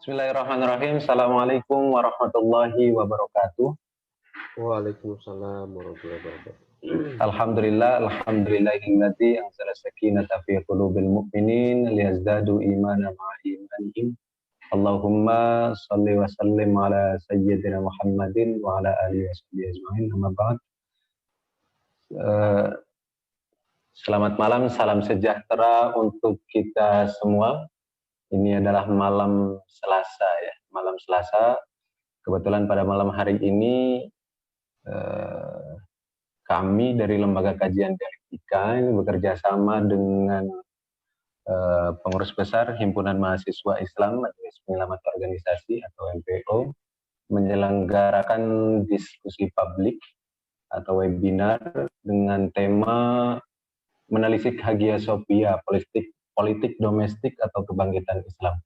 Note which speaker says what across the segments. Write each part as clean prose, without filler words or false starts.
Speaker 1: Bismillahirrahmanirrahim. Assalamualaikum warahmatullahi wabarakatuh.
Speaker 2: Waalaikumsalam warahmatullahi wabarakatuh.
Speaker 1: Alhamdulillahilladzi anzala sakinata fi qulubil mu'minin liyazdadu imana ma'a imanihim. Allahumma shalli wa sallim ala sayyidina Muhammadin wa ala alihi washabihi ajmain. Amma ba'd. Selamat malam, salam sejahtera untuk kita semua. Ini adalah malam Selasa ya, malam Selasa. Kebetulan pada malam hari ini kami dari Lembaga Kajian Dialektika ini bekerja sama dengan pengurus besar Himpunan Mahasiswa Islam Majelis Penyelamat Organisasi atau MPO menyelenggarakan diskusi publik atau webinar dengan tema menelisik Hagia Sophia, politik domestik atau kebangkitan Islam.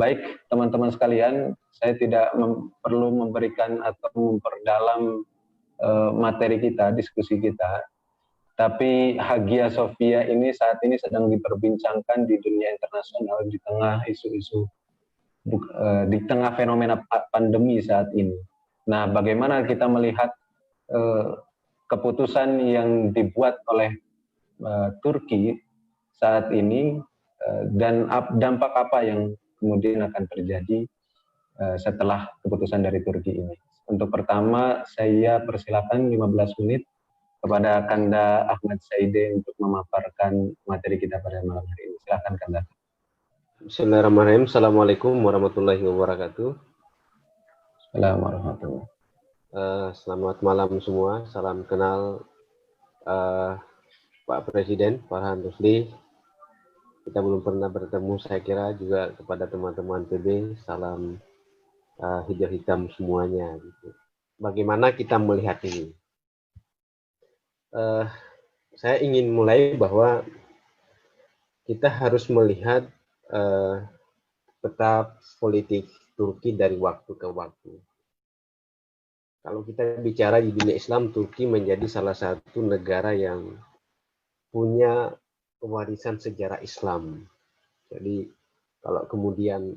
Speaker 1: Baik teman-teman sekalian, saya tidak perlu memberikan atau memperdalam materi kita, diskusi kita, tapi Hagia Sophia ini saat ini sedang diperbincangkan di dunia internasional di tengah isu-isu, di tengah fenomena pandemi saat ini. Nah, bagaimana kita melihat keputusan yang dibuat oleh Turki saat ini dan dampak apa yang kemudian akan terjadi setelah keputusan dari Turki ini. Untuk pertama, saya persilakan 15 menit kepada Kanda Ahmad Saide untuk memaparkan materi kita pada malam hari ini. Silakan Kanda.
Speaker 2: Bismillahirrahmanirrahim. Assalamualaikum warahmatullahi wabarakatuh.
Speaker 1: Assalamualaikum.
Speaker 2: Selamat malam semua. Salam kenal Pak Presiden Farhan Rusli. Kita belum pernah bertemu, saya kira juga kepada teman-teman PB. Salam hijau hitam semuanya. Gitu. Bagaimana kita melihat ini? Saya ingin mulai bahwa kita harus melihat peta politik Turki dari waktu ke waktu. Kalau kita bicara di dunia Islam, Turki menjadi salah satu negara yang punya warisan sejarah Islam. Jadi kalau kemudian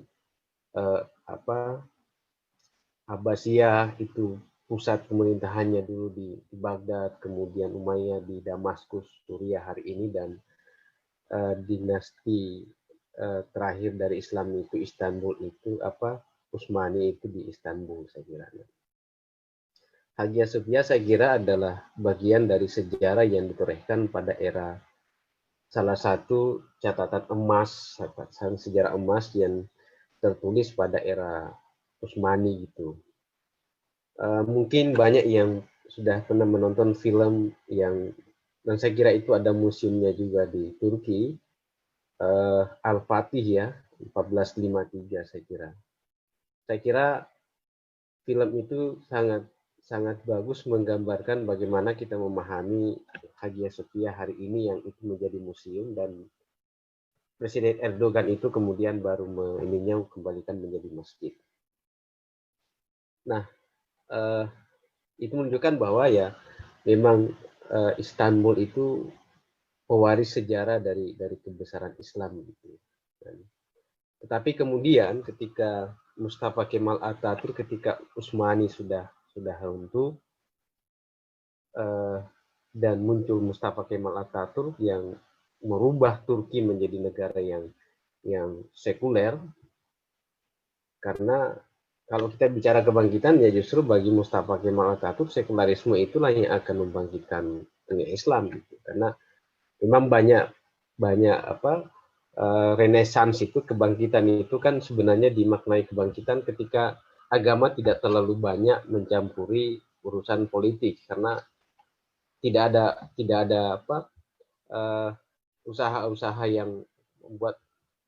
Speaker 2: Abbasiyah itu pusat pemerintahannya dulu di Baghdad, kemudian Umayyah di Damaskus, Suriah hari ini, dan dinasti terakhir dari Islam itu Istanbul itu Utsmani itu di Istanbul, saya kira. Hagia Sophia saya kira adalah bagian dari sejarah yang ditorehkan pada era salah satu catatan emas, sejarah emas yang tertulis pada era Utsmani gitu. Mungkin banyak yang sudah pernah menonton film yang, dan saya kira itu ada museumnya juga di Turki, Al-Fatih ya, 1453 saya kira. Saya kira film itu sangat bagus menggambarkan bagaimana kita memahami Hagia Sophia hari ini yang itu menjadi museum, dan Presiden Erdogan itu kemudian baru kembalikan menjadi masjid. Nah, itu menunjukkan bahwa ya memang Istanbul itu pewaris sejarah dari kebesaran Islam gitu. Tetapi kemudian ketika Mustafa Kemal Atatürk, ketika Utsmani sudah runtuh dan muncul Mustafa Kemal Atatürk yang merubah Turki menjadi negara yang sekuler, karena kalau kita bicara kebangkitan ya justru bagi Mustafa Kemal Atatürk sekularisme itulah yang akan membangkitkan dunia Islam gitu. Karena memang banyak Renaissance itu, kebangkitan itu kan sebenarnya dimaknai kebangkitan ketika agama tidak terlalu banyak mencampuri urusan politik, karena tidak ada usaha-usaha yang membuat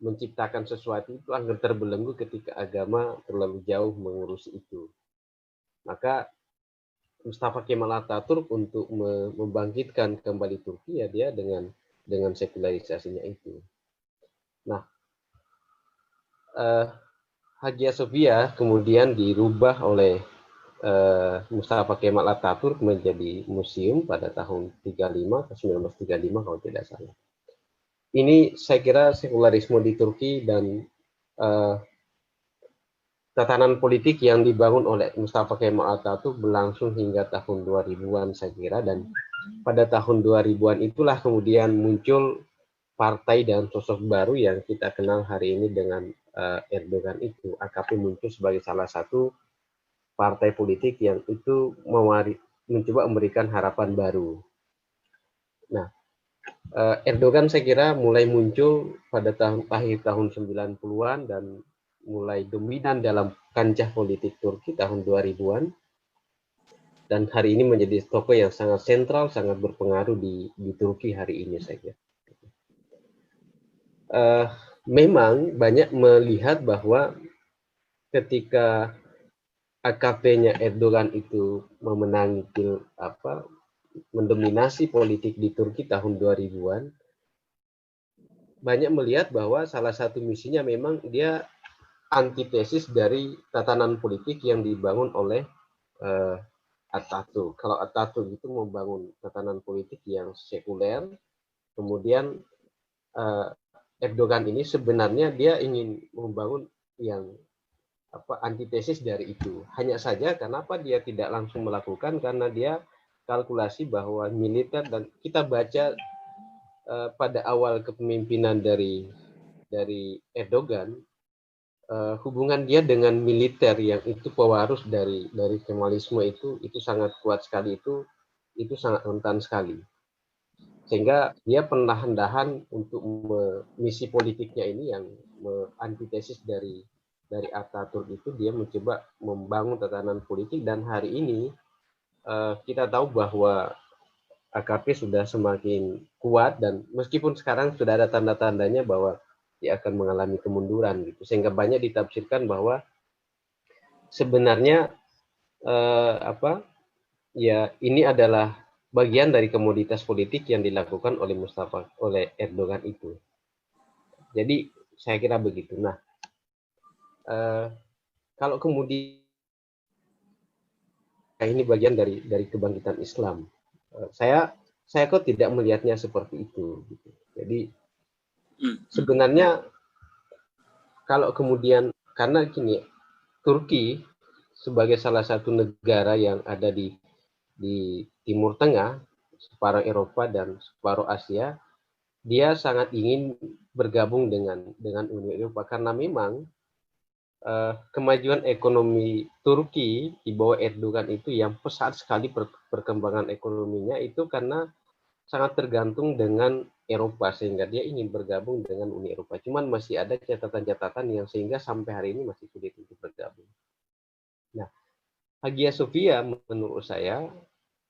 Speaker 2: menciptakan sesuatu itu akan terbelenggu ketika agama terlalu jauh mengurus itu. Maka Mustafa Kemal Atatürk untuk membangkitkan kembali Turki ya dia dengan sekularisasinya itu. Nah, Hagia Sophia kemudian dirubah oleh Mustafa Kemal Atatürk menjadi museum pada tahun 1935 kalau tidak salah. Ini saya kira sekularisme di Turki dan eh, tatanan politik yang dibangun oleh Mustafa Kemal Atatürk berlangsung hingga tahun 2000-an saya kira, dan pada tahun 2000-an itulah kemudian muncul partai dan sosok baru yang kita kenal hari ini dengan Erdogan itu. AKP muncul sebagai salah satu partai politik yang itu mencoba memberikan harapan baru. Nah, Erdogan saya kira mulai muncul pada akhir tahun 90-an dan mulai dominan dalam kancah politik Turki tahun 2000-an, dan hari ini menjadi tokoh yang sangat sentral, sangat berpengaruh di Turki hari ini saya kira. Memang banyak melihat bahwa ketika AKP-nya Erdogan itu memenangi mendominasi politik di Turki tahun 2000-an, banyak melihat bahwa salah satu misinya memang dia antitesis dari tatanan politik yang dibangun oleh Atatürk. Kalau Atatürk itu membangun tatanan politik yang sekuler, kemudian Erdogan ini sebenarnya dia ingin membangun yang antitesis dari itu. Hanya saja kenapa dia tidak langsung melakukan, karena dia kalkulasi bahwa militer, dan kita baca pada awal kepemimpinan dari Erdogan, hubungan dia dengan militer yang itu pewaris dari Kemalisme itu sangat kuat sekali, itu sangat rentan sekali, sehingga dia perlahan-lahan untuk misi politiknya ini yang antitesis dari Atatürk itu, dia mencoba membangun tatanan politik, dan hari ini kita tahu bahwa AKP sudah semakin kuat, dan meskipun sekarang sudah ada tanda-tandanya bahwa dia akan mengalami kemunduran gitu, sehingga banyak ditafsirkan bahwa sebenarnya ini adalah bagian dari komoditas politik yang dilakukan oleh Erdogan itu. Jadi saya kira begitu. Nah, kalau kemudian ini bagian dari kebangkitan Islam, saya kok tidak melihatnya seperti itu. Jadi sebenarnya kalau kemudian, karena gini, Turki sebagai salah satu negara yang ada di Timur Tengah, separuh Eropa dan separuh Asia, dia sangat ingin bergabung dengan Uni Eropa, karena memang kemajuan ekonomi Turki di bawah Erdogan itu yang pesat sekali perkembangan ekonominya itu karena sangat tergantung dengan Eropa, sehingga dia ingin bergabung dengan Uni Eropa. Cuman masih ada catatan-catatan yang sehingga sampai hari ini masih sulit untuk bergabung. Nah, Hagia Sophia menurut saya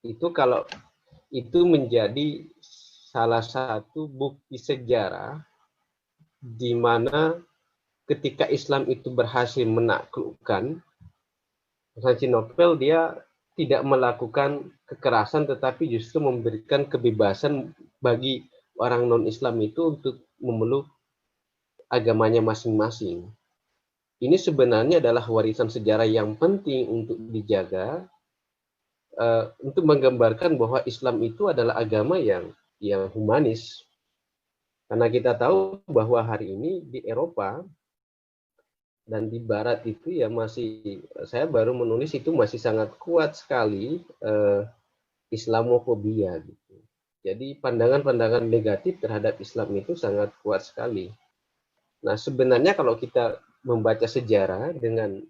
Speaker 2: itu kalau itu menjadi salah satu bukti sejarah di mana ketika Islam itu berhasil menaklukkan Konstantinopel, dia tidak melakukan kekerasan tetapi justru memberikan kebebasan bagi orang non-Islam itu untuk memeluk agamanya masing-masing. Ini sebenarnya adalah warisan sejarah yang penting untuk dijaga, untuk menggambarkan bahwa Islam itu adalah agama yang humanis. Karena kita tahu bahwa hari ini di Eropa dan di Barat itu ya masih, saya baru menulis itu masih sangat kuat sekali Islamofobia gitu. Jadi pandangan-pandangan negatif terhadap Islam itu sangat kuat sekali. Nah, sebenarnya kalau kita membaca sejarah dengan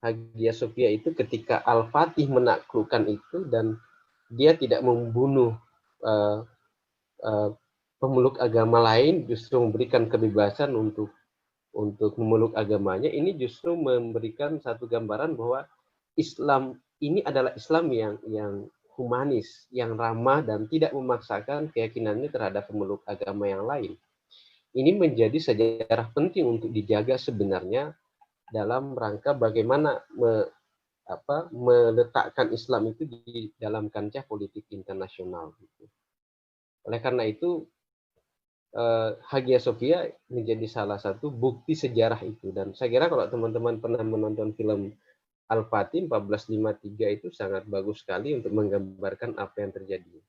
Speaker 2: Hagia Sophia itu, ketika Al-Fatih menaklukkan itu dan dia tidak membunuh pemeluk agama lain, justru memberikan kebebasan untuk memeluk agamanya, ini justru memberikan satu gambaran bahwa Islam ini adalah Islam yang humanis, yang ramah dan tidak memaksakan keyakinannya terhadap pemeluk agama yang lain. Ini menjadi sejarah penting untuk dijaga sebenarnya dalam rangka bagaimana meletakkan Islam itu di dalam kancah politik internasional. Oleh karena itu, Hagia Sophia menjadi salah satu bukti sejarah itu. Dan saya kira kalau teman-teman pernah menonton film Al-Fatih 1453 itu sangat bagus sekali untuk menggambarkan apa yang terjadi.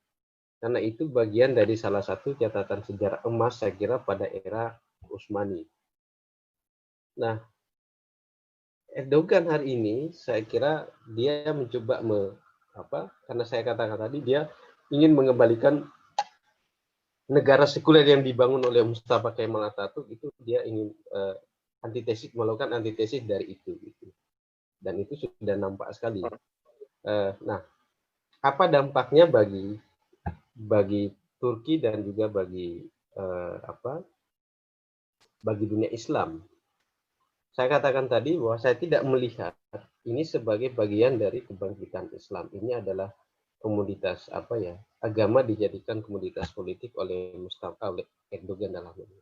Speaker 2: Karena itu bagian dari salah satu catatan sejarah emas saya kira pada era Utsmani. Nah, Erdogan hari ini saya kira dia mencoba karena saya katakan tadi dia ingin mengembalikan negara sekuler yang dibangun oleh Mustafa Kemal Atatürk, itu dia ingin melakukan antitesis dari itu gitu. Dan itu sudah nampak sekali. Nah, apa dampaknya bagi Turki dan juga bagi dunia Islam? Saya katakan tadi bahwa saya tidak melihat ini sebagai bagian dari kebangkitan Islam. Ini adalah komoditas agama dijadikan komoditas politik oleh Erdogan dalam ini.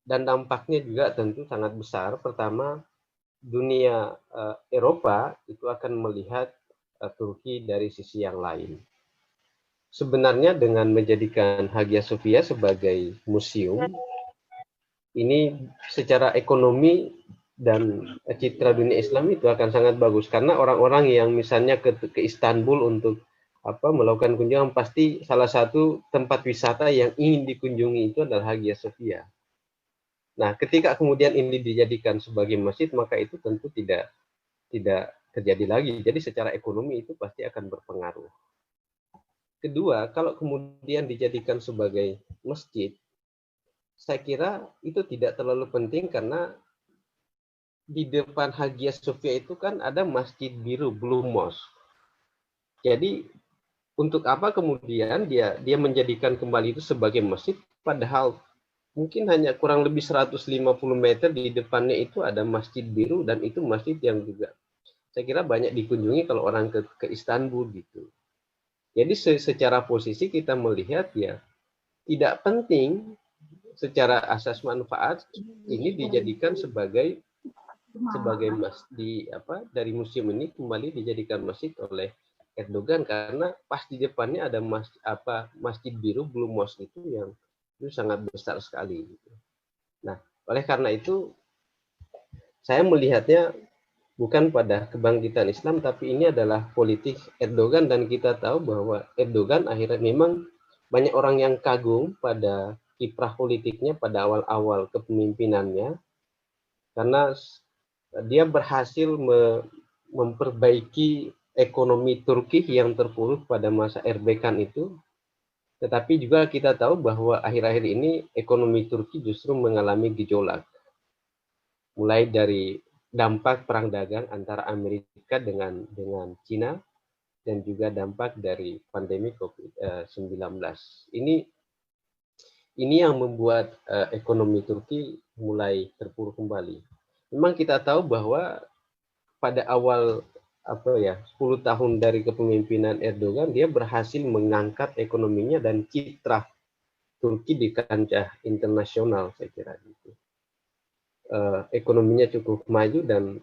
Speaker 2: Dan dampaknya juga tentu sangat besar. Pertama, dunia Eropa itu akan melihat Turki dari sisi yang lain. Sebenarnya dengan menjadikan Hagia Sophia sebagai museum, ini secara ekonomi dan citra dunia Islam itu akan sangat bagus, karena orang-orang yang misalnya ke Istanbul untuk melakukan kunjungan, pasti salah satu tempat wisata yang ingin dikunjungi itu adalah Hagia Sophia. Nah, ketika kemudian ini dijadikan sebagai masjid, maka itu tentu tidak terjadi lagi. Jadi secara ekonomi itu pasti akan berpengaruh. Kedua, kalau kemudian dijadikan sebagai masjid, saya kira itu tidak terlalu penting, karena di depan Hagia Sophia itu kan ada Masjid Biru, Blue Mosque. Jadi untuk apa kemudian dia menjadikan kembali itu sebagai masjid, padahal mungkin hanya kurang lebih 150 meter di depannya itu ada Masjid Biru, dan itu masjid yang juga saya kira banyak dikunjungi kalau orang ke Istanbul gitu. Jadi secara posisi kita melihat ya tidak penting secara asas manfaat ini dijadikan sebagai dari museum ini kembali dijadikan masjid oleh Erdogan, karena pas di depannya ada Masjid Biru, Blue Mosque itu yang itu sangat besar sekali. Nah, oleh karena itu saya melihatnya bukan pada kebangkitan Islam, tapi ini adalah politik Erdogan, dan kita tahu bahwa Erdogan akhirnya memang banyak orang yang kagum pada kiprah politiknya pada awal-awal kepemimpinannya, karena dia berhasil memperbaiki ekonomi Turki yang terpuruk pada masa Erbakan itu. Tetapi juga kita tahu bahwa akhir-akhir ini ekonomi Turki justru mengalami gejolak. Mulai dari dampak perang dagang antara Amerika dengan Cina, dan juga dampak dari pandemi COVID-19. Ini yang membuat ekonomi Turki mulai terpuruk kembali. Memang kita tahu bahwa pada awal 10 tahun dari kepemimpinan Erdogan, dia berhasil mengangkat ekonominya dan citra Turki di kancah internasional, saya kira gitu. Ekonominya cukup maju, dan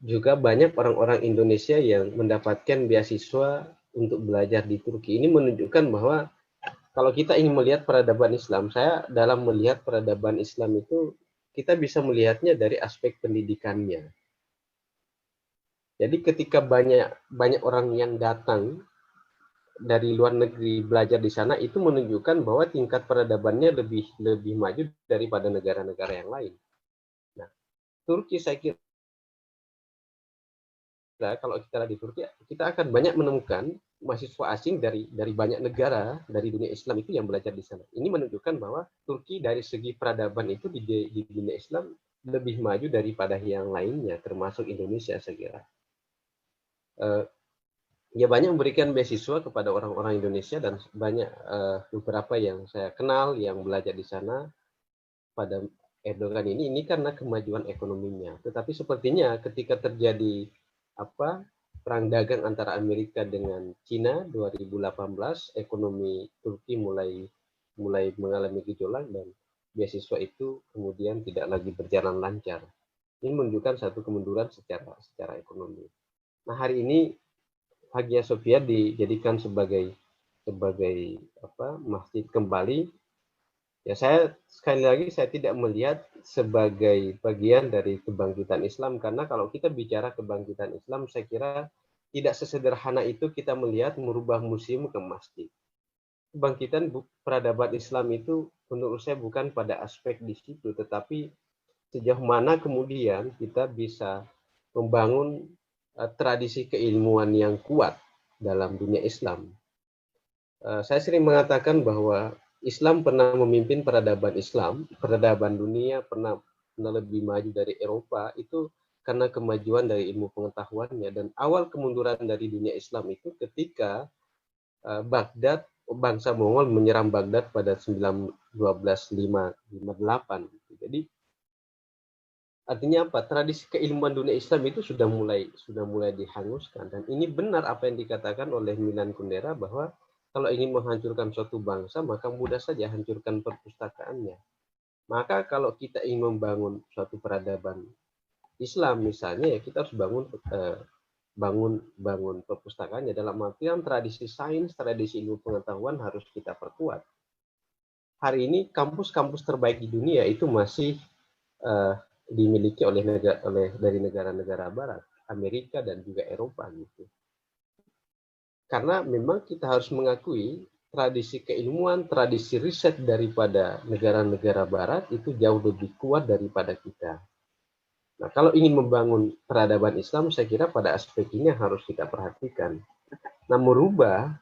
Speaker 2: juga banyak orang-orang Indonesia yang mendapatkan beasiswa untuk belajar di Turki. Ini menunjukkan bahwa kalau kita ingin melihat peradaban Islam, saya dalam melihat peradaban Islam itu kita bisa melihatnya dari aspek pendidikannya. Jadi ketika banyak orang yang datang dari luar negeri belajar di sana, itu menunjukkan bahwa tingkat peradabannya lebih maju daripada negara-negara yang lain. Nah, Turki saya kira kalau kita di Turki, kita akan banyak menemukan mahasiswa asing dari banyak negara dari dunia Islam itu yang belajar di sana. Ini menunjukkan bahwa Turki dari segi peradaban itu di dunia Islam lebih maju daripada yang lainnya, termasuk Indonesia saya kira. Ya banyak memberikan beasiswa kepada orang-orang Indonesia, dan banyak beberapa yang saya kenal yang belajar di sana pada Erdogan ini karena kemajuan ekonominya. Tetapi sepertinya ketika terjadi perang dagang antara Amerika dengan Cina 2018, ekonomi Turki mulai mengalami gejolak, dan beasiswa itu kemudian tidak lagi berjalan lancar. Ini menunjukkan satu kemunduran secara ekonomi. Nah, hari ini Hagia Sophia dijadikan sebagai masjid kembali. Ya, sekali lagi saya tidak melihat sebagai bagian dari kebangkitan Islam, karena kalau kita bicara kebangkitan Islam, saya kira tidak sesederhana itu kita melihat merubah museum ke masjid. Kebangkitan peradaban Islam itu menurut saya bukan pada aspek di situ, tetapi sejauh mana kemudian kita bisa membangun tradisi keilmuan yang kuat dalam dunia Islam. Saya sering mengatakan bahwa Islam pernah memimpin peradaban Islam, peradaban dunia pernah lebih maju dari Eropa itu karena kemajuan dari ilmu pengetahuannya, dan awal kemunduran dari dunia Islam itu ketika Baghdad, bangsa Mongol menyerang Baghdad pada 1258. Jadi artinya apa? Tradisi keilmuan dunia Islam itu sudah mulai dihanguskan, dan ini benar apa yang dikatakan oleh Milan Kundera bahwa kalau ingin menghancurkan suatu bangsa maka mudah saja hancurkan perpustakaannya. Maka kalau kita ingin membangun suatu peradaban Islam misalnya, ya kita harus bangun perpustakaannya, dalam artian tradisi sains, tradisi ilmu pengetahuan harus kita perkuat. Hari ini kampus-kampus terbaik di dunia itu masih dimiliki dari negara-negara Barat, Amerika dan juga Eropa gitu. Karena memang kita harus mengakui tradisi keilmuan, tradisi riset daripada negara-negara Barat itu jauh lebih kuat daripada kita. Nah, kalau ingin membangun peradaban Islam, saya kira pada aspek ini harus kita perhatikan. Nah, merubah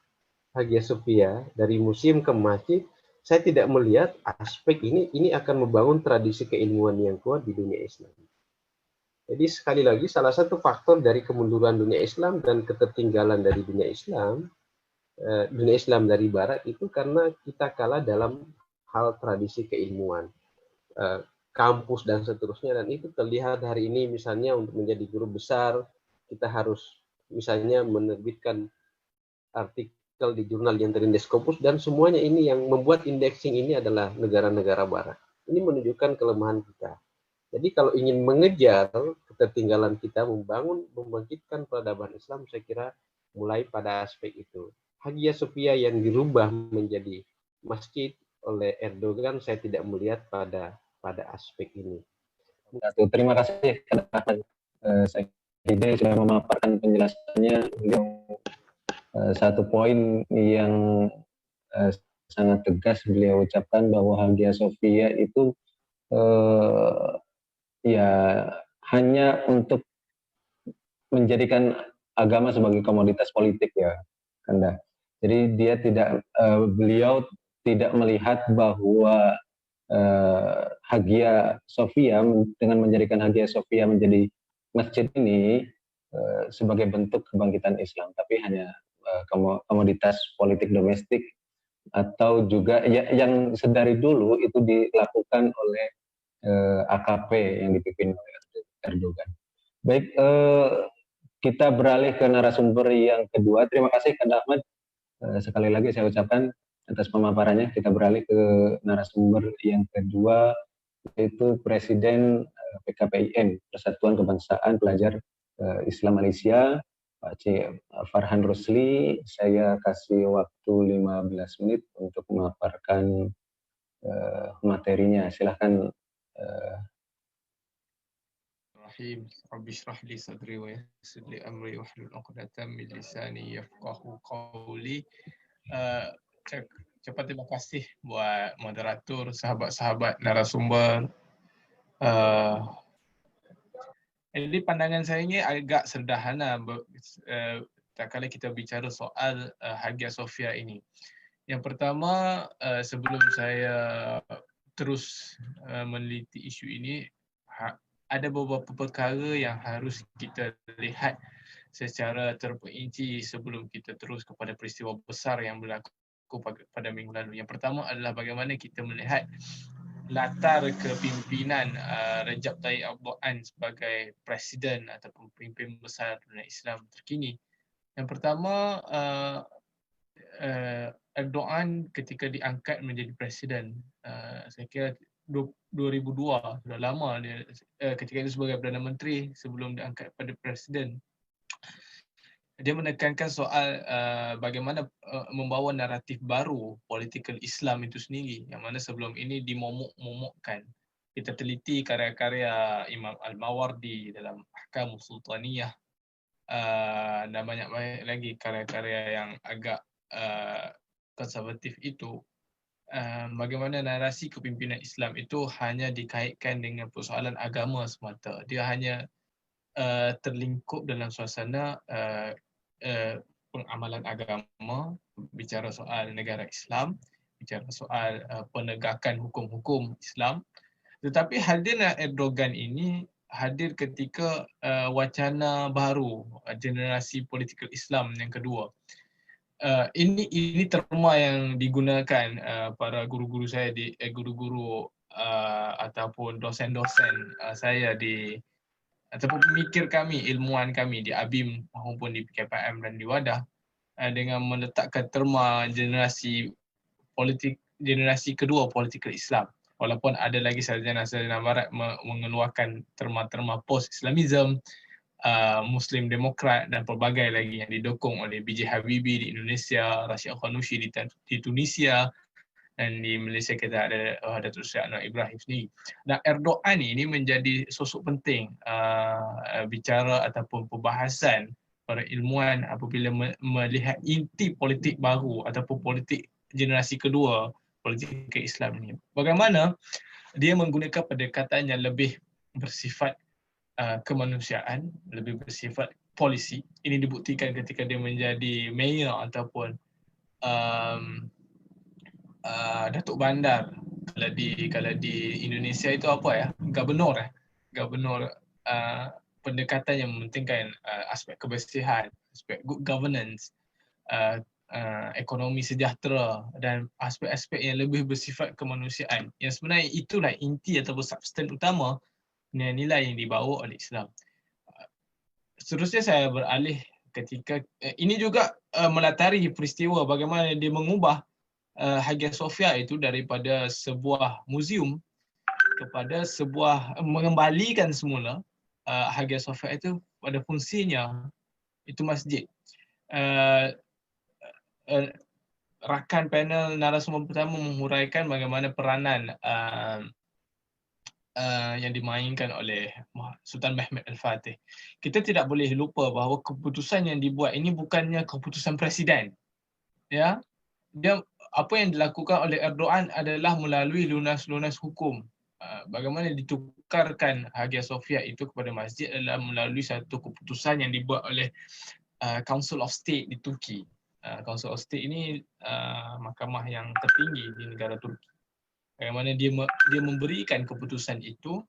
Speaker 2: Hagia Sophia dari museum ke masjid, saya tidak melihat aspek ini akan membangun tradisi keilmuan yang kuat di dunia Islam. Jadi sekali lagi salah satu faktor dari kemunduran dunia Islam dan ketertinggalan dari dunia Islam dari Barat itu karena kita kalah dalam hal tradisi keilmuan, kampus dan seterusnya, dan itu terlihat hari ini misalnya untuk menjadi guru besar kita harus misalnya menerbitkan artikel di jurnal yang terindex Scopus, dan semuanya ini yang membuat indexing ini adalah negara-negara Barat. Ini menunjukkan kelemahan kita. Jadi kalau ingin mengejar ketertinggalan kita, membangkitkan peradaban Islam, saya kira mulai pada aspek itu. Hagia Sophia yang dirubah menjadi masjid oleh Erdogan, saya tidak melihat pada aspek ini.
Speaker 1: Terima kasih saya sudah memaparkan penjelasannya. Satu poin yang sangat tegas beliau ucapkan bahwa Hagia Sophia itu ya hanya untuk menjadikan agama sebagai komoditas politik ya, Kanda. Jadi beliau tidak melihat bahwa Hagia Sophia dengan menjadikan Hagia Sophia menjadi masjid ini sebagai bentuk kebangkitan Islam, tapi hanya komoditas politik domestik, atau juga yang sedari dulu itu dilakukan oleh AKP yang dipimpin oleh Erdogan. Baik, kita beralih ke narasumber yang kedua. Terima kasih Kak Ahmad. Sekali lagi saya ucapkan atas pemaparannya. Kita beralih ke narasumber yang kedua, yaitu Presiden PKPIM, Persatuan Kebangsaan Pelajar Islam Malaysia, Pak C. Farhan Rusli. Saya kasih waktu 15 menit untuk memaparkan materinya. Silahkan.
Speaker 3: Rabbi shrah li sadri wa yassir li amri wahlul 'uqdatam min lisani yafqahu qawli. Cepat terima kasih buat moderator, sahabat-sahabat narasumber. Jadi pandangan saya ini agak sederhana tak kala kita bicara soal Hagia Sophia ini. Yang pertama, sebelum saya terus meneliti isu ini, ada beberapa perkara yang harus kita lihat secara terperinci sebelum kita terus kepada peristiwa besar yang berlaku pada minggu lalu. Yang pertama adalah bagaimana kita melihat latar kepimpinan Recep Tayyip Erdogan sebagai presiden ataupun pemimpin besar dunia Islam terkini. Yang pertama, Erdogan ketika diangkat menjadi presiden, saya kira 2002, sudah lama dia, ketika itu sebagai Perdana Menteri sebelum diangkat pada presiden. Dia menekankan soal bagaimana membawa naratif baru political Islam itu sendiri, yang mana sebelum ini dimomok-momokkan. Kita teliti karya-karya Imam Al-Mawardi dalam Ahkam Sultaniyah, dan banyak lagi karya-karya yang agak konservatif itu. bagaimana narasi kepimpinan Islam itu hanya dikaitkan dengan persoalan agama semata. Dia hanya terlingkup dalam suasana pengamalan agama, bicara soal negara Islam, bicara soal penegakan hukum-hukum Islam. Tetapi hadirnya Erdogan ini hadir ketika wacana baru, generasi politikal Islam yang kedua. Ini terma yang digunakan para guru-guru saya guru-guru ataupun dosen-dosen saya ataupun pemikir kami, ilmuwan kami di ABIM maupun di PKPM dan di Wadah dengan meletakkan terma generasi kedua politikal Islam. Walaupun ada lagi sarjana-sarjana barat mengeluarkan terma-terma post-Islamism, Muslim Demokrat dan pelbagai lagi yang didukung oleh B.J. Habibie di Indonesia, Rashid Al-Khanushi di Tunisia, dan di Malaysia kita ada Datuk Seri Anwar Ibrahim sendiri. Dan Erdogan ini menjadi sosok penting bicara ataupun perbahasan para ilmuwan apabila melihat inti politik baru ataupun politik generasi kedua politik Islam ini. Bagaimana dia menggunakan pendekatan yang lebih bersifat kemanusiaan, lebih bersifat polisi. Ini dibuktikan ketika dia menjadi mayor ataupun Datuk Bandar. Kalau di Indonesia itu apa ya? Gubernur. Pendekatan yang mementingkan aspek kebersihan, aspek good governance, ekonomi sejahtera dan aspek-aspek yang lebih bersifat kemanusiaan. Yang sebenarnya itulah inti ataupun substan utama nilai-nilai yang dibawa oleh Islam. Seterusnya saya beralih ketika ini juga melatari peristiwa bagaimana dia mengubah Hagia Sophia itu daripada sebuah muzium kepada mengembalikan semula Hagia Sophia itu pada fungsinya itu masjid. Rakan panel narasumber pertama menghuraikan bagaimana peranan yang dimainkan oleh Sultan Mehmed Al-Fatih. Kita tidak boleh lupa bahawa keputusan yang dibuat ini bukannya keputusan presiden. Ya, apa yang dilakukan oleh Erdogan adalah melalui lunas-lunas hukum. Bagaimana ditukarkan Hagia Sophia itu kepada masjid adalah melalui satu keputusan yang dibuat oleh Council of State di Turki. Council of State ini mahkamah yang tertinggi di negara Turki. Bagaimana dia memberikan keputusan itu,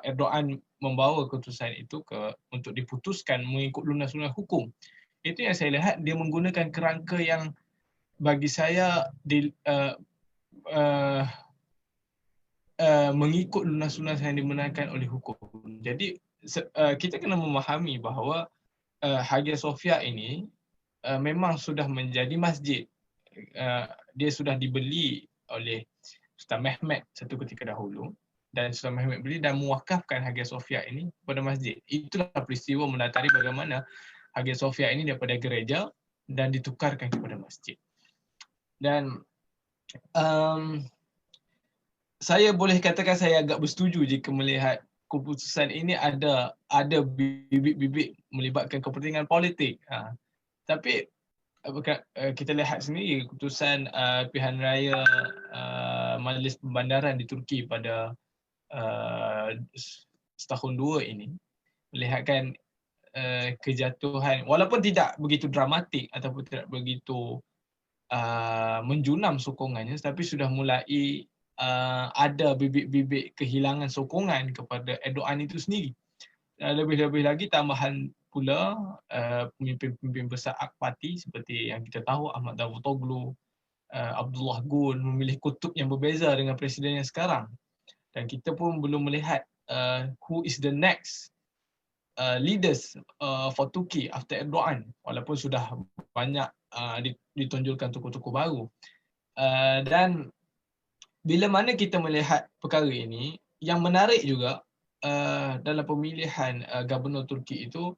Speaker 3: Erdogan membawa keputusan itu untuk diputuskan mengikut lunas-lunas hukum. Itu yang saya lihat dia menggunakan kerangka yang bagi saya mengikut lunas-lunas yang dibenarkan oleh hukum. Jadi kita kena memahami bahawa Hagia Sophia ini memang sudah menjadi masjid. Dia sudah dibeli oleh Sultan Mehmed satu ketika dahulu dan Sultan Mehmed beli dan mewakafkan Hagia Sophia ini kepada masjid. Itulah peristiwa melatari bagaimana Hagia Sophia ini daripada gereja dan ditukarkan kepada masjid. Dan saya boleh katakan saya agak bersetuju jika melihat keputusan ini ada bibit-bibit melibatkan kepentingan politik. Tapi kita lihat sendiri keputusan pilihan raya Majlis Pembandaran di Turki pada setahun dua ini melihatkan kejatuhan, walaupun tidak begitu dramatik ataupun tidak begitu menjunam sokongannya, tapi sudah mulai ada bibit-bibit kehilangan sokongan kepada Erdogan itu sendiri. Lebih-lebih lagi tambahan pula pemimpin-pemimpin besar AK Parti seperti yang kita tahu Ahmad Davutoglu, Abdullah Gül memilih kutub yang berbeza dengan presiden yang sekarang. Dan kita pun belum melihat who is the next leaders for Turkey after Erdogan, walaupun sudah banyak ditonjolkan tokoh-tokoh baru. Dan bila mana kita melihat perkara ini, yang menarik juga dalam pemilihan Gubernur Turki itu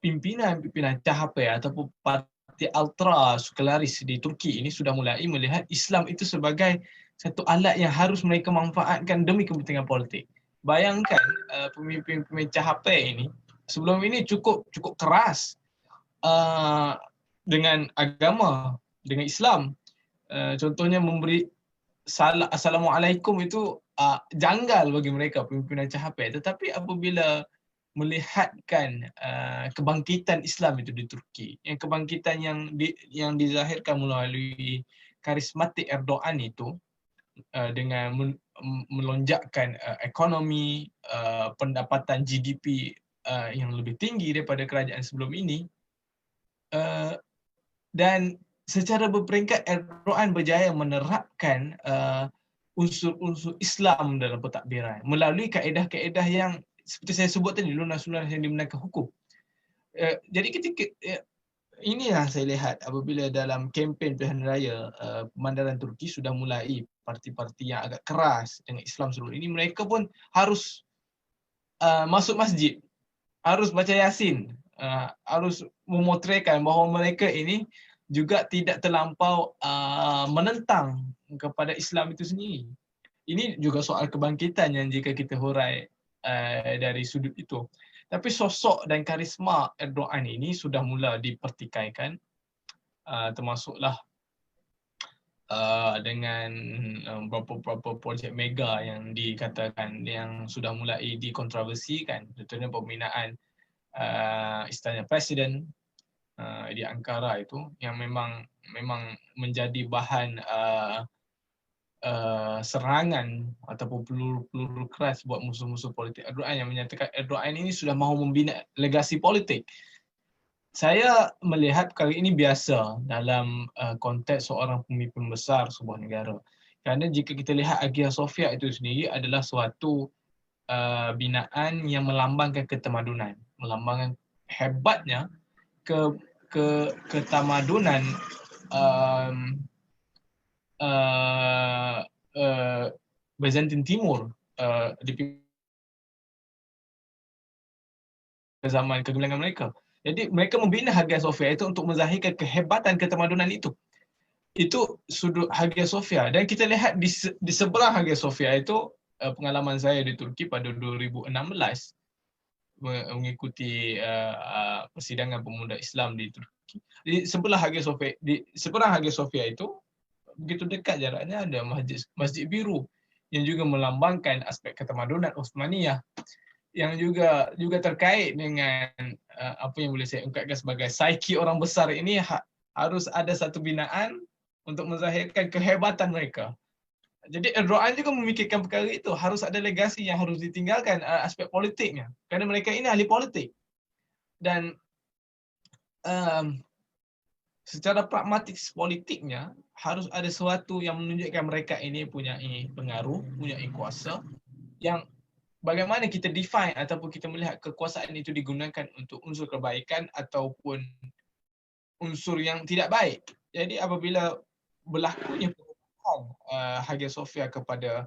Speaker 3: pimpinan CHP ataupun parti ultra sekularis di Turki ini sudah mulai melihat Islam itu sebagai satu alat yang harus mereka manfaatkan demi kepentingan politik. Bayangkan pemimpin-pemimpin CHP ini sebelum ini cukup keras dengan agama, dengan Islam. Contohnya memberi Assalamualaikum itu janggal bagi mereka pimpinan CHP. Tetapi apabila melihatkan kebangkitan Islam itu di Turki, yang kebangkitan yang dizahirkan melalui karismatik Erdogan itu, dengan melonjakkan ekonomi, pendapatan GDP yang lebih tinggi daripada kerajaan sebelum ini, dan secara berperingkat Erdogan berjaya menerapkan unsur-unsur Islam dalam pentadbiran melalui kaedah-kaedah yang seperti saya sebut tadi, lunas-lunas yang dibenarkan hukum. Jadi ketika inilah saya lihat apabila dalam kempen pilihan raya pemandaran Turki sudah mulai parti-parti yang agak keras dengan Islam seluruh ini, mereka pun harus masuk masjid, harus baca Yasin, harus memotretkan bahawa mereka ini juga tidak terlampau menentang kepada Islam itu sendiri. Ini juga soal kebangkitan yang jika kita hurai dari sudut itu. Tapi sosok dan karisma Erdogan ini sudah mula dipertikaikan, termasuklah dengan beberapa projek mega yang dikatakan yang sudah mulai dikontroversikan, contohnya pembinaan Istana Presiden di Ankara itu, yang memang menjadi bahan serangan ataupun peluru keras buat musuh-musuh politik Erdogan, yang menyatakan Erdogan ini sudah mahu membina legasi politik. Saya melihat perkara ini biasa dalam konteks seorang pemimpin besar sebuah negara. Kerana jika kita lihat Hagia Sophia itu sendiri adalah suatu binaan yang melambangkan ketamadunan, melambangkan hebatnya ketamadunan Byzantine Timur di zaman kegemilangan mereka. Jadi mereka membina Hagia Sophia itu untuk menzahirkan kehebatan ketamadunan itu. Itu sudut Hagia Sophia. Dan kita lihat di sebelah Hagia Sophia itu, pengalaman saya di Turki pada 2016 mengikuti persidangan pemuda Islam di Turki. Di sebelah Hagia Sophia, itu begitu dekat jaraknya ada Masjid Biru yang juga melambangkan aspek ketamadunan Uthmaniyah, yang juga terkait dengan apa yang boleh saya ungkapkan sebagai psiki orang besar ini. Harus ada satu binaan untuk menzahirkan kehebatan mereka. Jadi Erdogan juga memikirkan perkara itu, harus ada legasi yang harus ditinggalkan aspek politiknya, kerana mereka ini ahli politik. Dan secara pragmatik politiknya harus ada sesuatu yang menunjukkan mereka ini punya pengaruh, punya kuasa, yang bagaimana kita define ataupun kita melihat kekuasaan itu digunakan untuk unsur kebaikan ataupun unsur yang tidak baik. Jadi apabila berlakunya perubahan Hagia Sophia kepada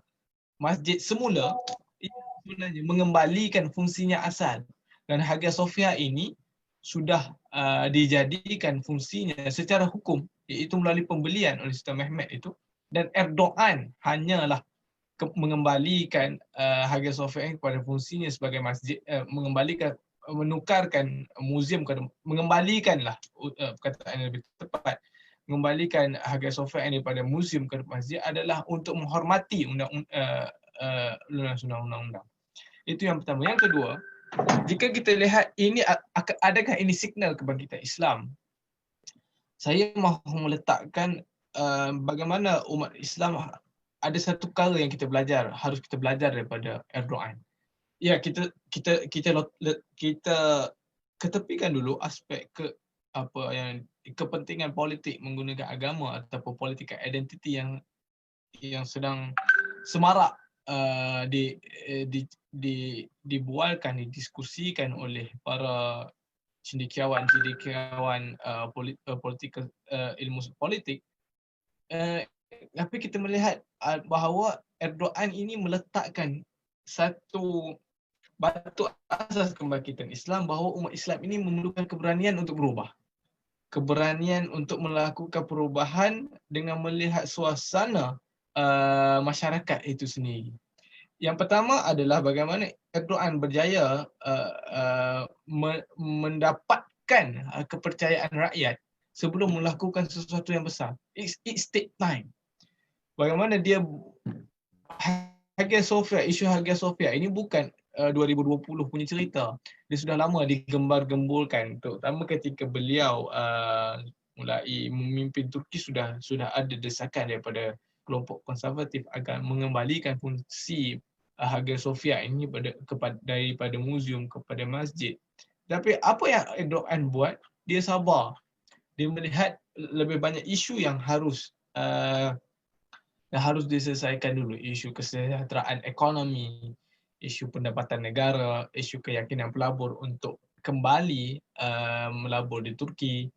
Speaker 3: masjid semula, itu sebenarnya mengembalikan fungsinya asal. Dan Hagia Sophia ini sudah dijadikan fungsinya secara hukum, iaitu melalui pembelian oleh Sultan Mehmed itu, dan Erdogan hanyalah mengembalikan Hagia Sophia kepada fungsinya sebagai masjid, menukarkan muzium, mengembalikanlah perkataan yang lebih tepat, mengembalikan Hagia Sophia ini pada muzium ke masjid adalah untuk menghormati undang-undang. Itu yang pertama. Yang kedua, jika kita lihat ini, adakah ini signal kebangkitan Islam? Saya mahu meletakkan bagaimana umat Islam ada satu perkara yang harus kita belajar daripada Erdogan. Ya, kita ketepikan dulu aspek kepentingan politik menggunakan agama ataupun politik identiti yang sedang semarak dibualkan, didiskusikan oleh para cendekiawan politik, ilmu politik. Tapi kita melihat bahawa Erdogan ini meletakkan satu batu asas kebangkitan Islam, bahawa umat Islam ini memerlukan keberanian untuk berubah. Keberanian untuk melakukan perubahan dengan melihat suasana masyarakat itu sendiri. Yang pertama adalah bagaimana Erdogan berjaya mendapatkan kepercayaan rakyat sebelum melakukan sesuatu yang besar. It take time. Bagaimana dia Hagia Sophia, isu Hagia Sophia ini bukan 2020 punya cerita. Dia sudah lama digembar-gemburkan, terutama ketika beliau mulai memimpin Turki sudah ada desakan daripada kelompok konservatif agar mengembalikan fungsi Hagia Sophia ini daripada muzium kepada masjid. Tapi apa yang Erdogan buat, dia sabar. Dia melihat lebih banyak isu yang harus diselesaikan dulu. Isu kesejahteraan ekonomi, isu pendapatan negara, isu keyakinan pelabur untuk kembali melabur di Turki,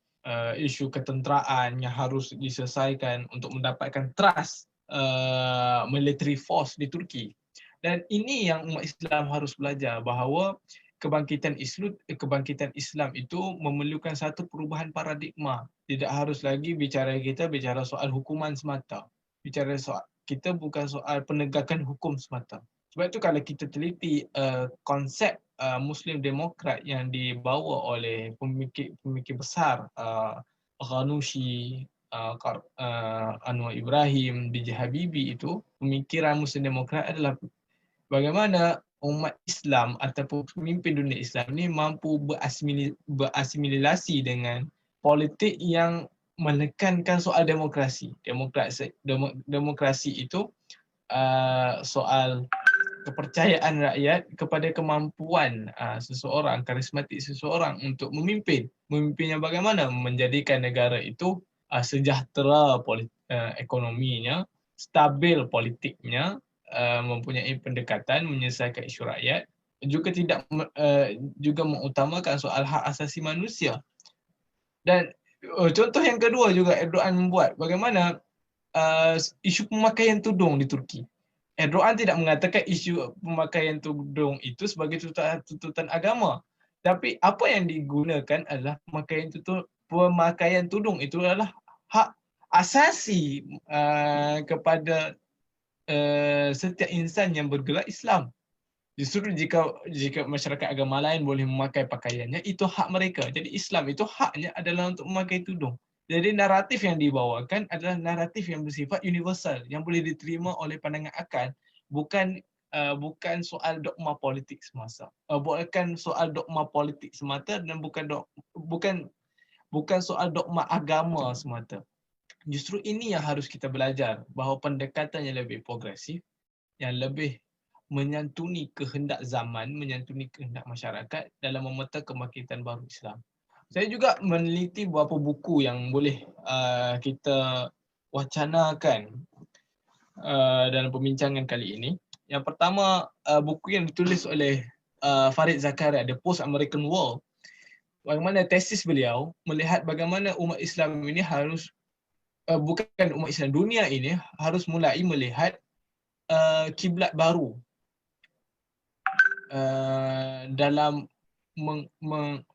Speaker 3: isu ketenteraan yang harus diselesaikan untuk mendapatkan trust military force di Turki. Dan ini yang umat Islam harus belajar, bahawa kebangkitan Islam itu memerlukan satu perubahan paradigma. Tidak harus lagi bicara soal hukuman semata. Kita bukan soal penegakan hukum semata. Sebab itu kalau kita teliti konsep Muslim Demokrat yang dibawa oleh pemikir besar Ghanouchi, Anwar Ibrahim, B.J. Habibie, itu pemikiran Muslim Demokrat adalah bagaimana umat Islam ataupun pemimpin dunia Islam ni mampu berasimilasi dengan politik yang menekankan soal demokrasi. Demokrasi itu soal kepercayaan rakyat kepada kemampuan seseorang, karismatik seseorang untuk memimpin. Memimpinnya bagaimana? Menjadikan negara itu sejahtera ekonominya, stabil politiknya, mempunyai pendekatan menyelesaikan isu rakyat, juga mengutamakan soal hak asasi manusia. Dan contoh yang kedua juga Erdogan membuat, bagaimana isu pemakaian tudung di Turki. Erdogan tidak mengatakan isu pemakaian tudung itu sebagai tuntutan agama. Tapi apa yang digunakan adalah pemakaian tudung itu adalah hak asasi kepada setiap insan yang bergerak Islam. Justru jika masyarakat agama lain boleh memakai pakaiannya, itu hak mereka. Jadi Islam itu haknya adalah untuk memakai tudung. Jadi naratif yang dibawakan adalah naratif yang bersifat universal, yang boleh diterima oleh pandangan akal, bukan soal dogma politik semata. Bukan soal dogma politik semata dan bukan soal dogma agama semata. Justru ini yang harus kita belajar, bahawa pendekatan yang lebih progresif, yang lebih menyantuni kehendak zaman, menyantuni kehendak masyarakat dalam memeta kebangkitan baru Islam. Saya juga meneliti beberapa buku yang boleh kita wacanakan dalam perbincangan kali ini. Yang pertama, buku yang ditulis oleh Farid Zakaria, The Post-American World. Bagaimana tesis beliau melihat bagaimana umat Islam ini harus bukan umat Islam, dunia ini harus mulai melihat kiblat baru dalam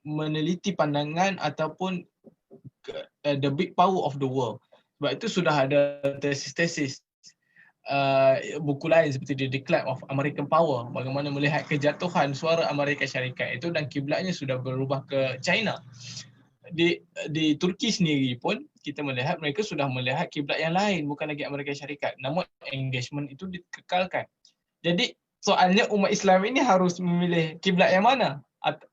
Speaker 3: meneliti pandangan ataupun the big power of the world. Sebab itu sudah ada tesis-tesis buku lain seperti The Decline of American Power, bagaimana melihat kejatuhan suara Amerika Syarikat itu dan kiblatnya sudah berubah ke China. Di Turki sendiri pun kita melihat mereka sudah melihat kiblat yang lain, bukan lagi Amerika Syarikat, namun engagement itu dikekalkan. Jadi soalnya umat Islam ini harus memilih kiblat yang mana?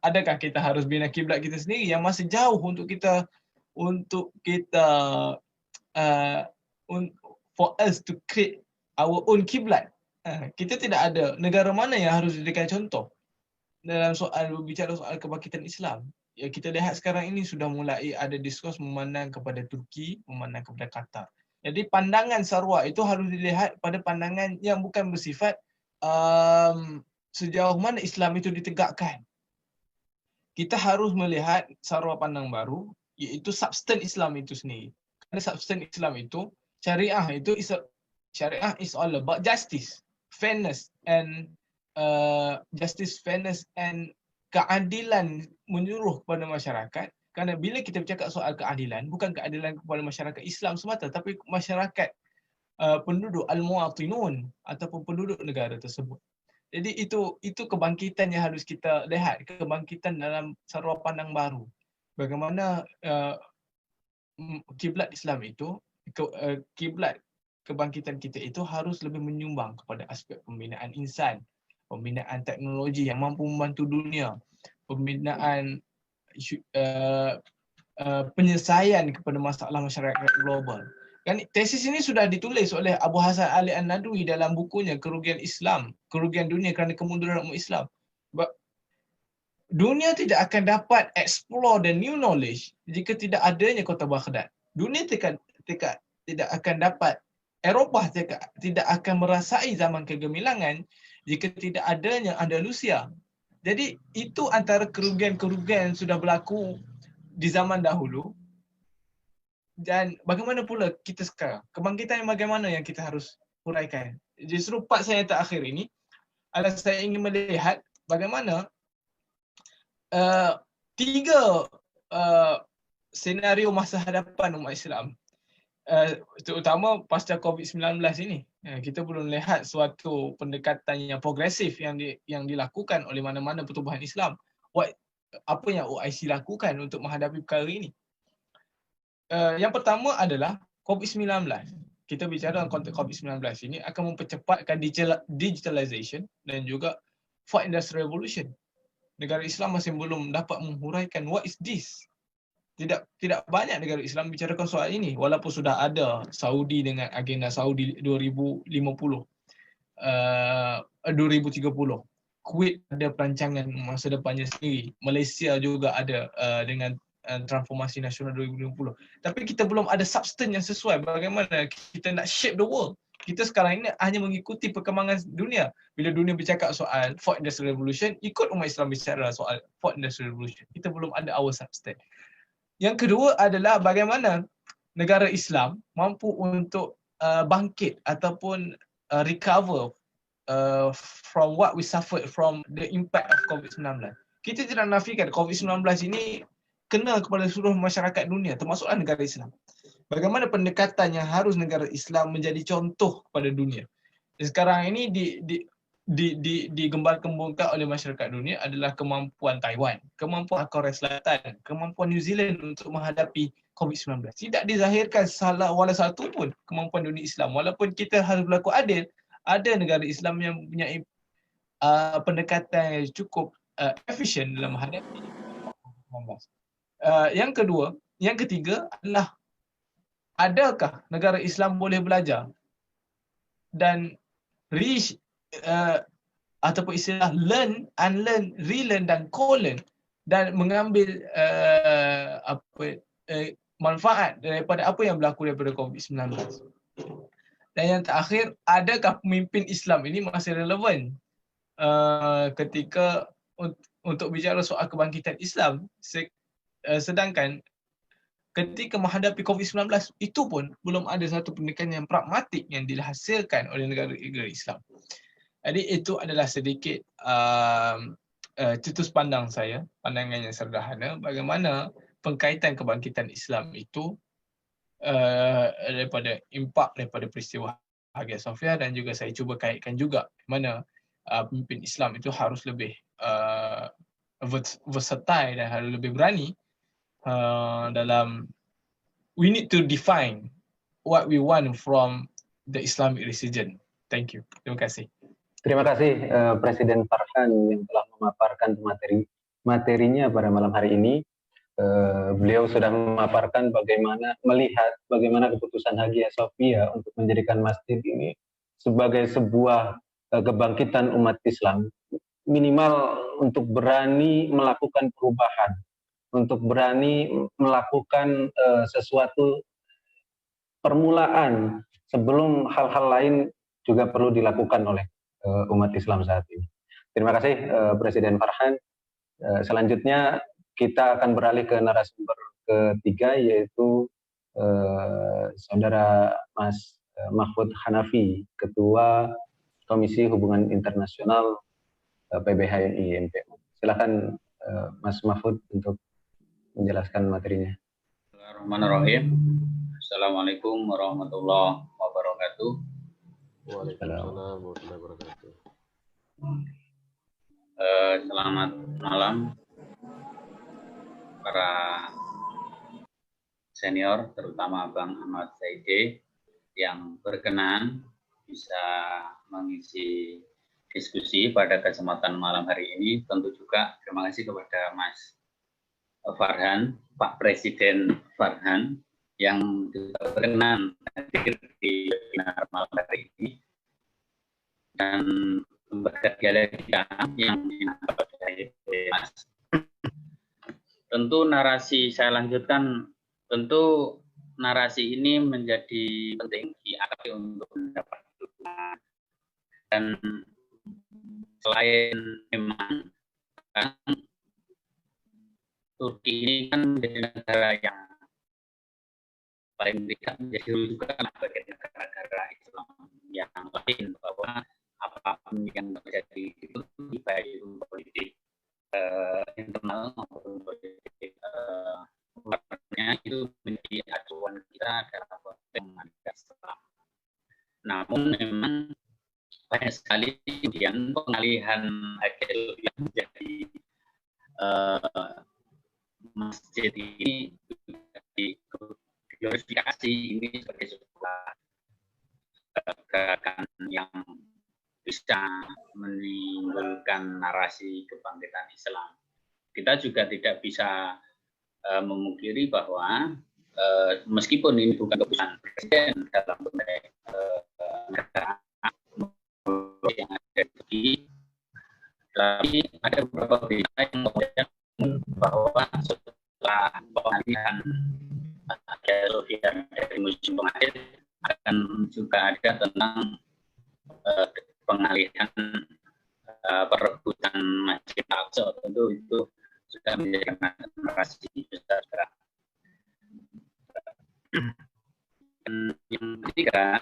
Speaker 3: Adakah kita harus bina kiblat kita sendiri yang masih jauh untuk kita for us to create our own kiblat? Kita tidak ada negara mana yang harus dijadikan contoh dalam berbicara soal kebangkitan Islam. Ya, kita lihat sekarang ini sudah mulai ada diskurs memandang kepada Turki, memandang kepada Qatar. Jadi pandangan Sarawak itu harus dilihat pada pandangan yang bukan bersifat sejauh mana Islam itu ditegakkan. Kita harus melihat Sarawak pandang baru, iaitu substan Islam itu sendiri. Kerana substan Islam itu, syariah is all about justice, fairness and keadilan menyeluruh kepada masyarakat. Kerana bila kita bercakap soal keadilan, bukan keadilan kepada masyarakat Islam semata, tapi masyarakat penduduk al-muwatinun ataupun penduduk negara tersebut. Jadi itu kebangkitan yang harus kita lihat, kebangkitan dalam Sarawak pandang baru. Bagaimana kiblat Islam itu, kiblat kebangkitan kita itu harus lebih menyumbang kepada aspek pembinaan insan, pembinaan teknologi yang mampu membantu dunia, pembinaan penyelesaian kepada masalah masyarakat global. Kan tesis ini sudah ditulis oleh Abu Hasan Ali An-Nadwi dalam bukunya Kerugian Islam, Kerugian Dunia kerana Kemunduran Umat Islam. Dunia tidak akan dapat explore the new knowledge jika tidak adanya kota Baghdad. Dunia tidak akan dapat, Eropah tidak akan merasai zaman kegemilangan jika tidak adanya Andalusia. Jadi itu antara kerugian-kerugian yang sudah berlaku di zaman dahulu. Dan bagaimana pula kita sekarang? Kebangkitan yang bagaimana yang kita harus huraikan? Justru part saya terakhir ini adalah saya ingin melihat bagaimana tiga senario masa hadapan umat Islam, terutama pasca COVID-19 ini. Kita belum lihat suatu pendekatan yang progresif yang dilakukan oleh mana-mana pertubuhan Islam. Apa yang OIC lakukan untuk menghadapi perkara ini? Yang pertama adalah COVID-19. Kita bicara dalam konteks COVID-19 ini akan mempercepatkan digitalization dan juga 4th Industrial Revolution. Negara Islam masih belum dapat menghuraikan what is this. Tidak banyak negara Islam bicarakan soal ini, walaupun sudah ada Saudi dengan agenda Saudi 2050, 2030. Kuwait ada perancangan masa depannya sendiri. Malaysia juga ada dengan transformasi nasional 2050. Tapi kita belum ada substance yang sesuai bagaimana kita nak shape the world. Kita sekarang ini hanya mengikuti perkembangan dunia. Bila dunia bercakap soal 4th Industrial Revolution, ikut umat Islam bicara soal 4th Industrial Revolution. Kita belum ada our substance. Yang kedua adalah bagaimana negara Islam mampu untuk bangkit ataupun recover from what we suffered from the impact of COVID-19. Kita tidak nafikan COVID-19 ini kena kepada seluruh masyarakat dunia, termasuklah negara Islam. Bagaimana pendekatan yang harus negara Islam menjadi contoh kepada dunia. Dan sekarang ini digembar-gembungkan oleh masyarakat dunia adalah kemampuan Taiwan, kemampuan Korea Selatan, kemampuan New Zealand untuk menghadapi COVID-19. Tidak dizahirkan salah wala satu pun kemampuan dunia Islam. Walaupun kita harus berlaku adil, ada negara Islam yang mempunyai pendekatan yang cukup efisien dalam menghadapi COVID-19. Yang ketiga adalah adakah negara Islam boleh belajar dan ataupun istilah learn, unlearn, relearn dan co-learn dan mengambil manfaat daripada apa yang berlaku daripada COVID-19. Dan yang terakhir, adakah pemimpin Islam ini masih relevan ketika untuk bicara soal kebangkitan Islam, sedangkan ketika menghadapi COVID-19 itu pun belum ada satu pendekatan yang pragmatik yang dihasilkan oleh negara-negara Islam. Jadi itu adalah sedikit cetus pandang saya, pandangan yang sederhana bagaimana pengkaitan kebangkitan Islam itu daripada impak daripada peristiwa Hagia Sophia, dan juga saya cuba kaitkan juga mana pemimpin Islam itu harus lebih versatile dan harus lebih berani dalam we need to define what we want from the Islamic religion. Thank you. Terima kasih.
Speaker 1: Terima kasih Presiden Farhan yang telah memaparkan materinya pada malam hari ini. Beliau sudah memaparkan melihat bagaimana keputusan Hagia Sophia untuk menjadikan masjid ini sebagai sebuah kebangkitan umat Islam, minimal untuk berani melakukan perubahan, untuk berani melakukan sesuatu permulaan sebelum hal-hal lain juga perlu dilakukan oleh umat Islam saat ini. Terima kasih Presiden Farhan. Selanjutnya kita akan beralih ke narasumber ketiga, yaitu Saudara Mas Mahfud Hanafi, Ketua Komisi Hubungan Internasional PBHNI MPO. Silakan Mas Mahfud untuk menjelaskan materinya.
Speaker 4: Bismillahirrahmanirrahim. Assalamualaikum warahmatullahi wabarakatuh.
Speaker 2: Waalaikumsalam warahmatullahi wabarakatuh.
Speaker 4: Selamat malam para senior, terutama Bang Ahmad Zaide, yang berkenan bisa mengisi diskusi pada kesempatan malam hari ini. Tentu juga terima kasih kepada Mas Farhan, Pak Presiden Farhan, yang juga berkenan hadir di webinar malam hari ini. Dan lembaga dialektika yang dinamakan Mas. Tentu narasi saya lanjutkan, tentu narasi ini menjadi penting diakui untuk mendapat dukungan. Dan selain memang kan, Turki ini kan menjadi negara yang paling tidak menjadi rujukan bagi negara-negara Islam yang lain, bahwa apapun yang terjadi itu baik itu politik internal maupun politik luarnya itu menjadi acuan kita dalam konteks Islam. Namun memang banyak sekali kemudian pengalihan Hagia menjadi masjid ini diglorifikasi ini sebagai sebuah gerakan yang bisa menimbulkan narasi kebangkitan Islam. Kita juga tidak bisa memungkiri bahwa meskipun ini bukan keputusan presiden dalam konteks negara yang ada di, tapi ada beberapa berita yang kemudian bahwa setelah pengalihan Hagia Sophia dari museum pengakhir akan juga ada tentang pengalihan perebutan Masjid Al-Aqsa. Tentu itu sudah menjadi narasi besar. Dan yang ketiga,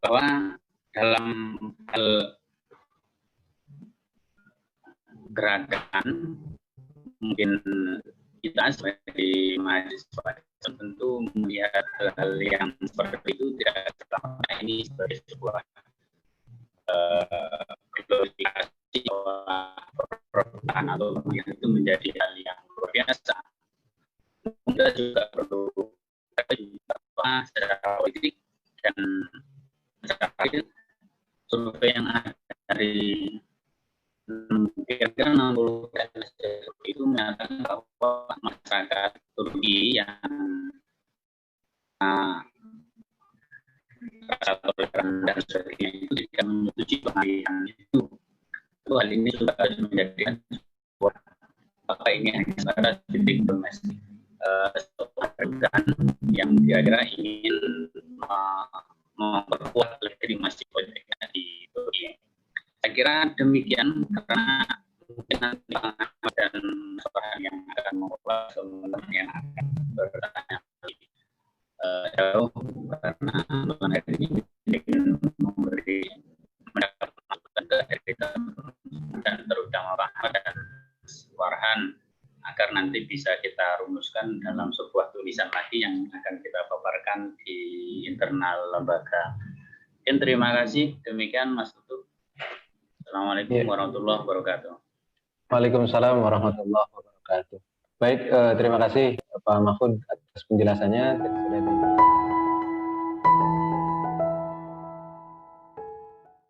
Speaker 4: bahwa dalam hal gerakan mungkin kita sebagai mahasiswa tentu melihat hal yang seperti itu tidak serta ini sebagai sebuah glorifikasi perubahan atau yang itu menjadi hal yang luar biasa. Kita juga perlu secara politik dan secara survei yang ada dari kira-kira 60% itu menyatakan bahwa masyarakat Turki yang rasa toleran dan sebagainya itu tidak menyetujui pengalihan itu. Hal ini juga harus menjadikan sebuah apakah ini hanya sebatas titik domestik pekerjaan yang kira-kira ingin memperkuat legitimasi politiknya di Turki. Saya kira demikian, karena mungkin nanti dan orang yang akan mengulas teman-teman yang akan bertanya jauh, karena mengenai ini ingin memberi mendapat masukan dari teman-teman dan terutama Pak Ahmad dan Farhan agar nanti bisa kita rumuskan dalam sebuah tulisan lagi yang akan kita paparkan di internal lembaga. Terima kasih. Demikian Mas Tutu. Assalamualaikum warahmatullahi wabarakatuh.
Speaker 1: Waalaikumsalam warahmatullahi wabarakatuh. Baik, terima kasih Pak Mahfud atas penjelasannya. Sudah